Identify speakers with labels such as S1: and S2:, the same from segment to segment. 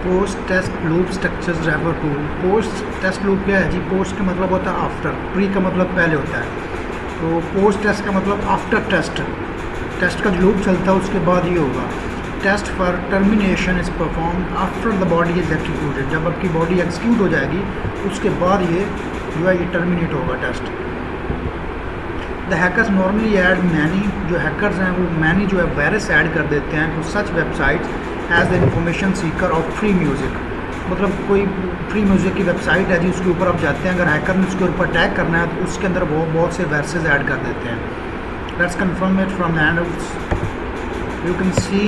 S1: Post test loop structures refer to. Post test loop क्या है जी? Post का मतलब होता है आफ्टर, प्री का मतलब पहले होता है। तो पोस्ट टेस्ट का मतलब आफ्टर टेस्ट, टेस्ट का जो लूप चलता है उसके बाद ये होगा। Test for termination is perform after the body is executed. जब आपकी बॉडी एग्जीक्यूट हो जाएगी उसके बाद ये जो है ये टर्मिनेट होगा test. The hackers normally add many, जो हैकर्स हैं वो मैनी जो है वायरस ऐड कर देते हैं तो such websites as the information seeker of free music. मतलब कोई फ्री म्यूज़िक की वेबसाइट है जी, उसके ऊपर आप जाते हैं, अगर हैकर ने उसके ऊपर टैग करना है तो उसके अंदर वो बहुत से वायरसेस ऐड कर देते हैं। Let's confirm it from the handouts. You can see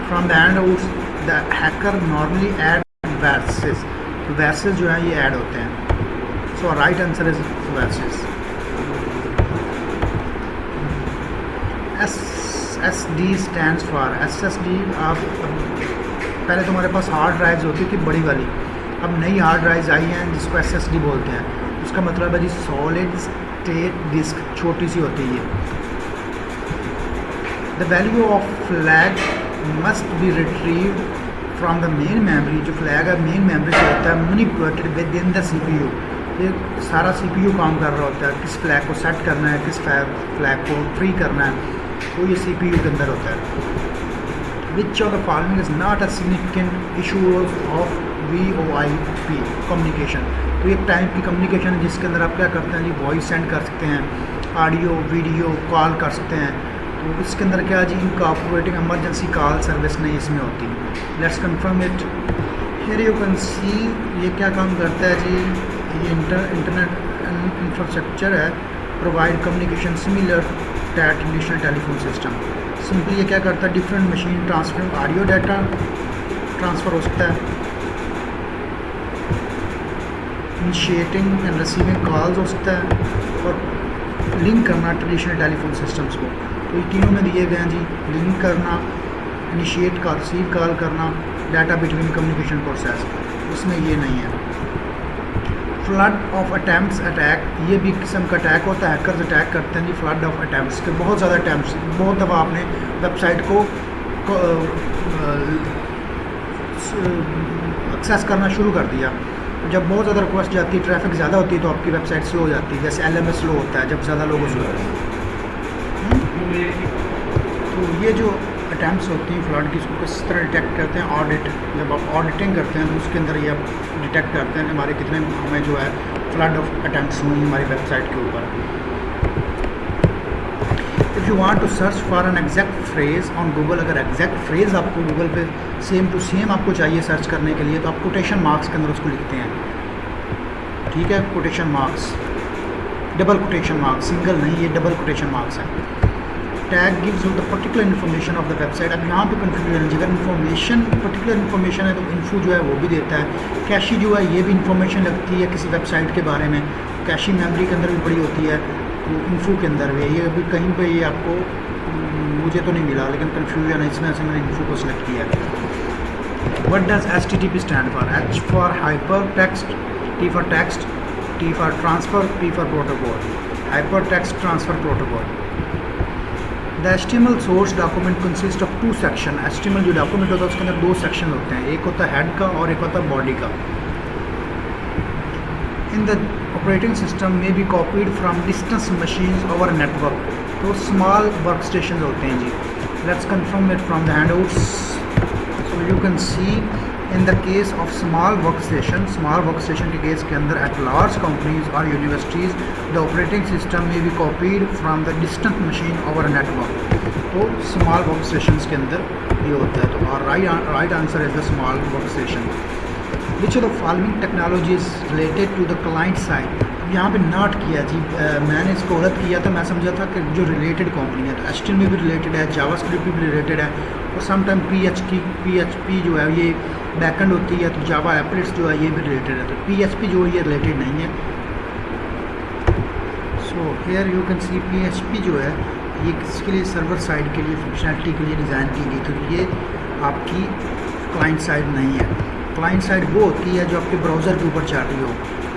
S1: from the handouts the hacker normally add viruses. तो वायरसेस जो है ये ऐड होते हैं। So right answer is viruses. SSD stands for, SSD आप पहले तुम्हारे पास हार्ड ड्राइव्स होती थी बड़ी वाली, अब नई हार्ड ड्राइव्स आई हैं जिसको SSD बोलते हैं। उसका मतलब है जी सॉलिड स्टेट डिस्क, छोटी सी होती है। The value of flag must be retrieved from the main memory. जो फ्लैग है मेन मेमोरी से होता है, manipulated with in the CPU। ये सारा CPU काम कर रहा होता है, किस फ्लैग को सेट करना है, किस फ्लैग को फ्री करना है, तो ये CPU के अंदर होता है। Which of the following is not a significant issue of VoIP communication? तो एक टाइप की कम्युनिकेशन है जिसके अंदर आप क्या करते हैं जी, वॉइस सेंड कर सकते हैं, ऑडियो वीडियो कॉल कर सकते हैं। तो इसके अंदर क्या जी, इनकॉर्पोरेटिंग इमरजेंसी कॉल सर्विस नहीं इसमें होती। Let's confirm it. Here you can see ये क्या काम करता है जी, ये इंटरनेट इंफ्रास्ट्रक्चर है, provide communication similar that national telephone system. Simply ये क्या करता है, different machine transfer audio data transfer हो सकता है, इनिशिएटिंग एंड रिसीविंग कॉल्स हो सकता है, और लिंक करना ट्रेडिशनल टेलीफोन सिस्टम्स को। तो ये तीनों में दिए गए हैं जी, लिंक करना, इनिशिएट कॉल, रिसीव कॉल करना, डाटा बिटवीन कम्युनिकेशन प्रोसेस, इसमें ये नहीं है। फ्लड ऑफ अटैम्प्ट्स अटैक, ये भी किस्म का अटैक होता है, हैकर्स अटैक करते हैं जी फ्लड ऑफ अटैम्प्ट्स के। बहुत ज़्यादा अटैम्प्ट्स, बहुत दफ़ा आपने वेबसाइट को एक्सेस करना शुरू कर दिया, जब बहुत ज़्यादा रिक्वेस्ट जाती है, ट्रैफिक ज़्यादा होती है तो आपकी वेबसाइट स्लो हो जाती है, जैसे LMS स्लो होता है जब ज़्यादा लोगों से होता है। तो ये जो अटैम्प्ट्स होती हैं फ्लड की, इसको किस तरह डिटेक्ट करते हैं? ऑडिट, जब आप ऑडिटिंग करते हैं तो उसके अंदर ये आप डिटेक्ट करते हैं कि हमारे कितने हमें जो है फ्लड ऑफ अटैम्प्ट्स हुई हमारी वेबसाइट के ऊपर। If you want to search for an exact phrase on Google, अगर एग्जैक्ट फ्रेज आपको गूगल पे सेम टू सेम आपको चाहिए सर्च करने के लिए, तो आप कोटेशन मार्क्स के अंदर उसको लिखते हैं, ठीक है? Quotation marks, double quotation marks, single नहीं, ये डबल कोटेशन मार्क्स है। Tag gives you the particular information of the website. अब यहाँ पे कन्फ्यूजन, अगर इन्फॉर्मेशन पर्टिकुलर इन्फॉर्मेशन है तो इन्फो जो है वो भी देता है। कैशी जो है ये भी इन्फॉर्मेशन लगती है किसी वेबसाइट के बारे में, कैशी मेमोरी के अंदर भी बड़ी होती है, तो इन्फो के अंदर भी ये अभी कहीं पे ये आपको मुझे तो नहीं मिला, लेकिन कन्फ्यूजन है इसमें से मैंने इन्फो को सिलेक्ट किया। What does HTTP stand for? H for hyper text, T for text, T for transfer, P for protocol. Hyper text transfer protocol. The HTML source document consist of 2 section. HTML जो document होता है उसके अंदर 2 section होते हैं, एक होता है हेड का और एक होता है बॉडी का। इन द ऑपरेटिंग सिस्टम में be copied from distance machines over network. तो स्मॉल वर्क स्टेशन होते हैं जी। Let's confirm it from the handouts. So you can see in the case of small work station के case के अंदर at large companies और universities the operating system में be copied from the distant machine over network. तो small work station के अंदर ये होता है। तो और right answer is the small work station. Which of the following technology is related to the client side? यहाँ पे नॉट किया जी, मैंने इसको गलत किया था, मैं समझा था कि जो रिलेटेड कंपनी है, तो HTML में भी रिलेटेड है, जावास्क्रिप्ट भी रिलेटेड है, और समटाइम PHP जो है ये बैकएंड होती है, तो जावा एप्लेट्स जो है ये भी रिलेटेड है, तो PHP जो है ये रिलेटेड नहीं है। So here you can C PHP जो है ये किसके लिए, सर्वर साइड के लिए, फंक्शनैलिटी के लिए डिज़ाइन की गई, तो ये आपकी क्लाइंट साइड नहीं है। क्लाइंट साइड वो होती है जो आपके ब्राउज़र के ऊपर चल रही हो,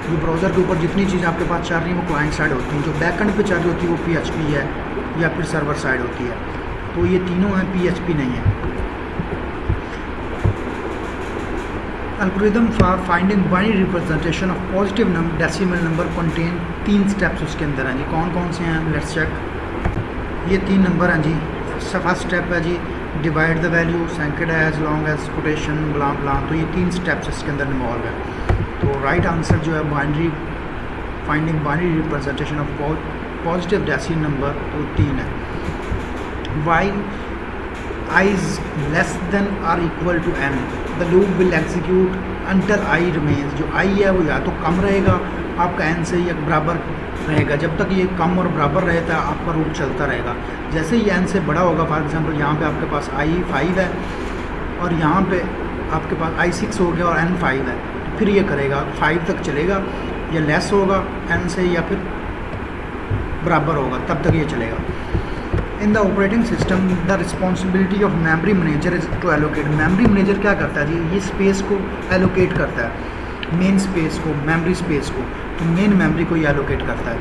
S1: जो ब्राउज़र के ऊपर जितनी चीज़ आपके पास चल रही है वो क्लाइंट साइड होती हैं, जो बैकएंड पे चल रही होती है वो PHP है या फिर सर्वर साइड होती है। तो ये तीनों हैं, PHP नहीं है। Algorithm for finding binary representation of positive decimal number contain 3 steps उसके अंदर हैं जी। कौन कौन से हैं, लेट्स चेक। ये 3 नंबर हैं जी। फर्स्ट स्टेप है जी डिवाइड द वैल्यू, सेकंड है एज लॉन्ग एज कोटेशन ब्ला ब्ला। तो ये 3 स्टेप्स इसके अंदर इन्वॉल्व है। तो राइट आंसर जो है binary finding binary representation of positive decimal number तो 3 है। While I is less than or equal to n, the loop will execute until I remains। जो I है वो या तो कम रहेगा आपका n से या बराबर रहेगा। जब तक ये कम और बराबर रहता है आपका लूप चलता रहेगा। जैसे ही n से बड़ा होगा, फॉर एग्जांपल यहाँ पे आपके पास I 5 है और यहाँ पे आपके पास I 6 हो गया और n 5 है, तो फिर ये करेगा 5 तक चलेगा, या लेस होगा n से या फिर बराबर होगा, तब तक ये चलेगा। In the operating system the responsibility of memory manager is to allocate. Memory manager क्या करता है जी, ये स्पेस को एलोकेट करता है, मेन स्पेस को, मेमोरी स्पेस को, तो मेन मेमोरी को ये एलोकेट करता है।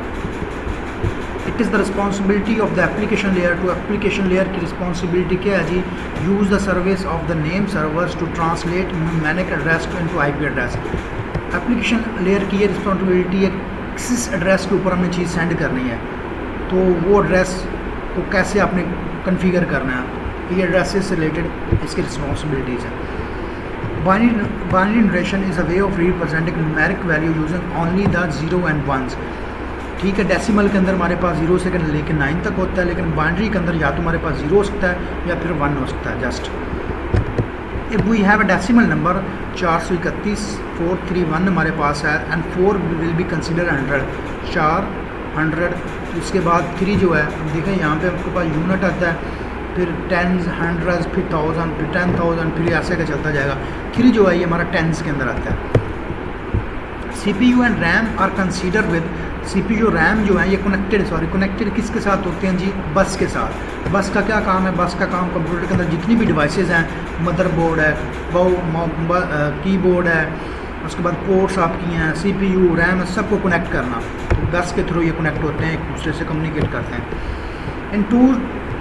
S1: It is the responsibility of the application layer to application layer की रिस्पॉन्सिबिलिटी क्या है जी, use the service of the name servers to translate numeric address into IP address. Application layer की ये रिस्पॉन्सिबिलिटी है, किस एड्रेस के ऊपर हमने चीज़ सेंड करनी है, तो वो एड्रेस को कैसे आपने कॉन्फ़िगर करना है, ये एड्रेसेस से रिलेटेड इसकी रिस्पॉन्सिबिलिटीज़ हैं। Binary notation is a way of representing numeric value using only the 0 and 1s। ठीक है, डेसिमल के अंदर हमारे पास 0 से लेकर 9 तक होता है, लेकिन बाइनरी के अंदर या तो हमारे पास 0 हो सकता है या फिर 1 हो सकता है just. If we have a decimal number 431 हमारे पास है एंड 4 विल बी कंसिडर 100, 4 100। इसके बाद 3 जो है, अब देखें यहाँ पे आपके पास यूनिट आता है, फिर 10s, 100s, फिर 1000, फिर 10,000, फिर ऐसे का चलता जाएगा। 3 जो है ये हमारा 10s के अंदर आता है। CPU and RAM are consider with, CPU RAM जो है ये कनेक्टेड किसके साथ होते हैं जी, बस के साथ। बस का क्या काम है, बस का काम कंप्यूटर के अंदर जितनी भी डिवाइसेस हैं, मदरबोर्ड है, कीबोर्ड है, उसके बाद पोर्ट्स आपकी हैं, CPU रैम, सबको कनेक्ट करना। तो बस के थ्रू ये कनेक्ट होते हैं, एक दूसरे से कम्युनिकेट करते हैं। In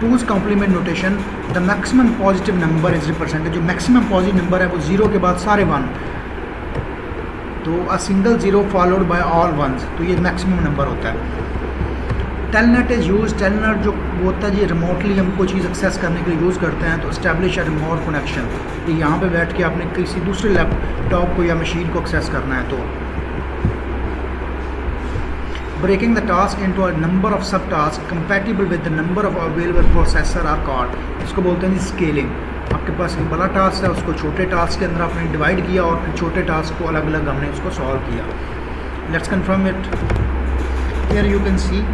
S1: two's complement notation the maximum positive number is represented. जो मैक्सिमम पॉजिटिव नंबर है वो 0 के बाद सारे 1, तो a single 0 followed by all 1s, तो ये मैक्सिमम नंबर होता है। टेलनेट इज़ यूज, टेलनेट जो होता है जी रिमोटली हम कोई चीज़ एक्सेस करने के लिए यूज़ करते हैं, तो इस्टेब्लिश अ रिमोट कनेक्शन। तो यहाँ पे बैठ के आपने किसी दूसरे लैपटॉप को या मशीन को एक्सेस करना है, तो breaking the task into a number of sub task compatible with the number of available processor are called. इसको बोलते हैं जी स्केलिंग। आपके पास एक बड़ा टास्क है, उसको छोटे टास्क के अंदर आपने डिवाइड किया और फिर छोटे टास्क को अलग अलग हमने उसको सॉल्व किया। Let's confirm it. Here you can see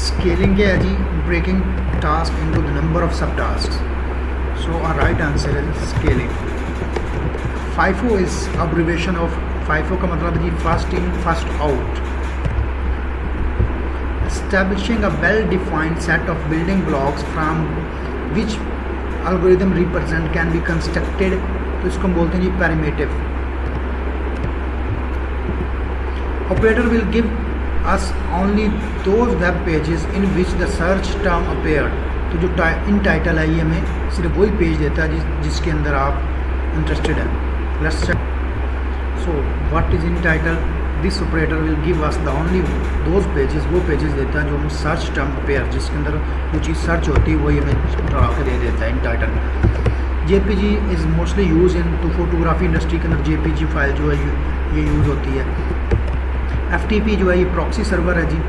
S1: scaling क्या है जी, breaking task into the number of sub task. So our right answer is scaling. FIFO is abbreviation of, FIFO का मतलब जी first in first out. Establishing a well-defined set of building blocks from which algorithm represent can be constructed, तो इसको हम बोलते हैं जी पैरामीटिव। Operator will give us only those web pages in which the search term appeared। तो जो इन title है ये हमें सिर्फ वही पेज देता है जिसके अंदर आप इंटरेस्टेड हैं। Let's check। So what is in title? This operator will give us the only those pages, वो पेजेस देता है जो हम सर्च टर्म पेयर, जिसके अंदर जो चीज़ सर्च होती है वही हमें उठा के दे देता है इन title. JPG is mostly use in, तो फोटोग्राफी इंडस्ट्री के अंदर JPG फाइल जो है ये यूज़ होती है। FTP जो है ये प्रॉक्सी सर्वर है जी।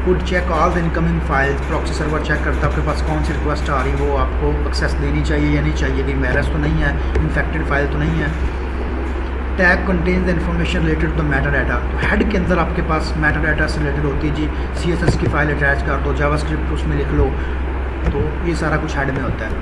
S1: Would check all the incoming files, proxy server check करता है आपके पास कौन सी रिक्वेस्ट आ रही है, वो आपको एक्सेस देनी चाहिए या नहीं चाहिए, कि वायरस तो नहीं है, इन्फेक्टेड फाइल तो नहीं है। Tag contains the information related to the meta data. तो हेड के अंदर आपके पास मेटा डाटा से रिलेटेड होती है जी, CSS की फाइल अटैच कर दो, जावास्क्रिप्ट उसमें लिख लो, तो ये सारा कुछ हेड में होता है।